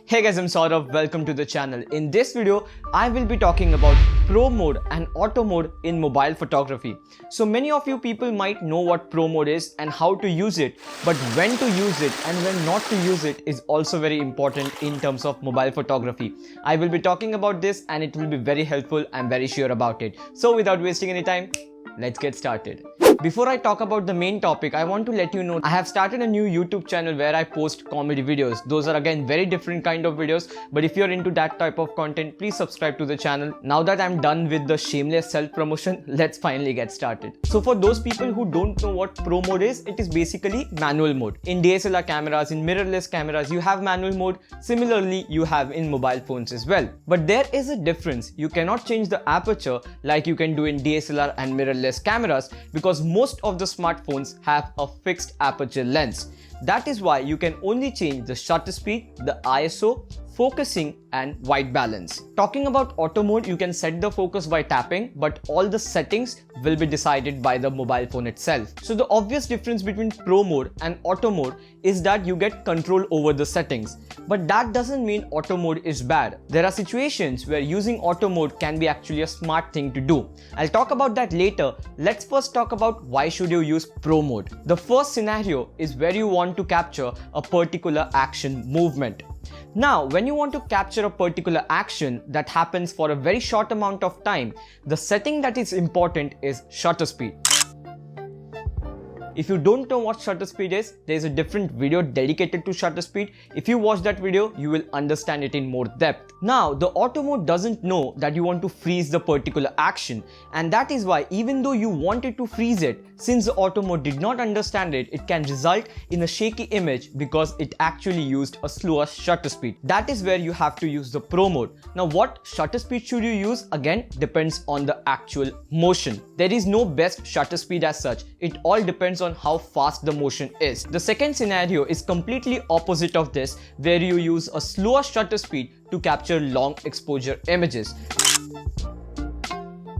Hey guys, I'm Saurav, welcome to the channel. In this video, I will be talking about Pro mode and Auto mode in mobile photography. So many of you people might know what Pro mode is and how to use it, but when to use it and when not to use it is also very important in terms of mobile photography. I will be talking about this and it will be very helpful, I'm very sure about it. So without wasting any time, let's get started. Before I talk about the main topic, I want to let you know I have started a new YouTube channel where I post comedy videos. Those are again very different kind of videos, but if you're into that type of content, please subscribe to the channel. Now that I'm done with the shameless self-promotion, let's finally get started. So for those people who don't know what Pro mode is, it is basically manual mode. In DSLR cameras, in mirrorless cameras, you have manual mode. Similarly, you have in mobile phones as well. But there is a difference. You cannot change the aperture like you can do in DSLR and mirrorless cameras because most of the smartphones have a fixed aperture lens. That is why you can only change the shutter speed, the ISO, focusing and white balance. Talking about auto mode, you can set the focus by tapping, but all the settings will be decided by the mobile phone itself. So the obvious difference between Pro mode and auto mode is that you get control over the settings. But that doesn't mean auto mode is bad. There are situations where using auto mode can be actually a smart thing to do. I'll talk about that later. Let's first talk about why should you use Pro mode. The first scenario is where you want to capture a particular action movement. Now, when you want to capture a particular action that happens for a very short amount of time, the setting that is important is shutter speed. If you don't know what shutter speed is, there is a different video dedicated to shutter speed. If you watch that video, you will understand it in more depth. Now, the auto mode doesn't know that you want to freeze the particular action, and that is why even though you wanted to freeze it, since the auto mode did not understand it, it can result in a shaky image because it actually used a slower shutter speed. That is where you have to use the Pro mode. Now, what shutter speed should you use? Again, depends on the actual motion. There is no best shutter speed as such. It all depends on how fast the motion is. The second scenario is completely opposite of this, where you use a slower shutter speed to capture long exposure images.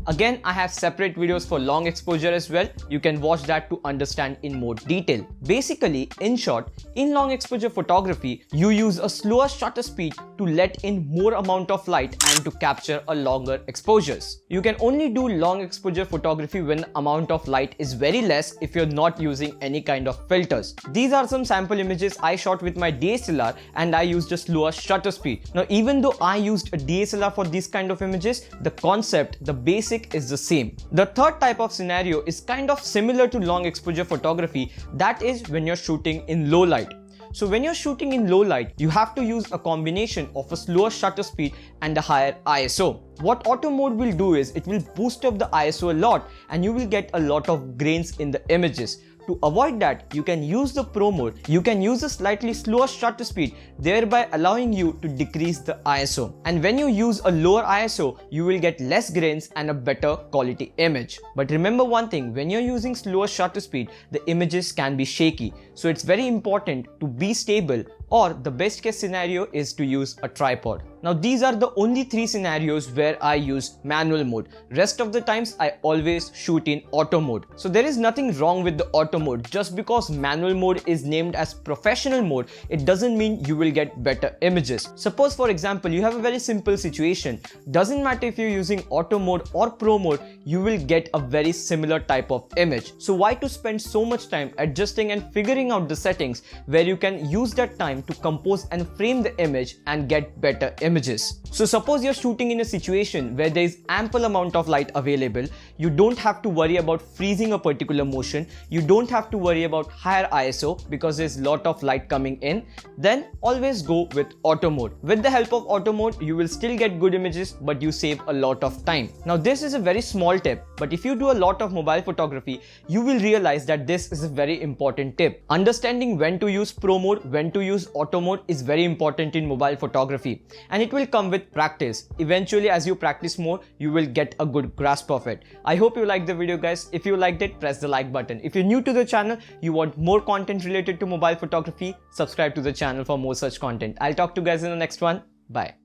Again, I have separate videos for long exposure as well. You can watch that to understand in more detail. Basically, in short, in long exposure photography, you use a slower shutter speed to let in more amount of light and to capture a longer exposures. You can only do long exposure photography when the amount of light is very less if you're not using any kind of filters. These are some sample images I shot with my DSLR and I used a slower shutter speed. Now, even though I used a DSLR for these kind of images, the concept, the basic is the same. The third type of scenario is kind of similar to long exposure photography. That is when you're shooting in low light. So when you're shooting in low light, you have to use a combination of a slower shutter speed and a higher ISO. What auto mode will do is it will boost up the ISO a lot and you will get a lot of grains in the images. To avoid that, you can use the Pro mode. You can use a slightly slower shutter speed, thereby allowing you to decrease the ISO. And when you use a lower ISO, you will get less grains and a better quality image. But remember one thing, when you're using slower shutter speed, the images can be shaky. So it's very important to be stable, or the best case scenario is to use a tripod. Now these are the only three scenarios where I use manual mode. Rest of the times I always shoot in auto mode. So there is nothing wrong with the auto mode. Just because manual mode is named as professional mode, it doesn't mean you will get better images. Suppose for example, you have a very simple situation. Doesn't matter if you're using auto mode or Pro mode, you will get a very similar type of image. So why to spend so much time adjusting and figuring out the settings where you can use that time to compose and frame the image and get better images. So suppose you're shooting in a situation where there is ample amount of light available, you don't have to worry about freezing a particular motion, you don't have to worry about higher ISO because there's a lot of light coming in, then always go with auto mode. With the help of auto mode, you will still get good images, but you save a lot of time. Now this is a very small tip, but if you do a lot of mobile photography, you will realize that this is a very important tip. Understanding when to use Pro mode, when to use auto mode is very important in mobile photography, and it will come with practice. Eventually, as you practice more, you will get a good grasp of it. I hope you liked the video, guys. If you liked it, press the like button. If you're new to the channel, you want more content related to mobile photography, subscribe to the channel for more such content. I'll talk to you guys in the next one. Bye.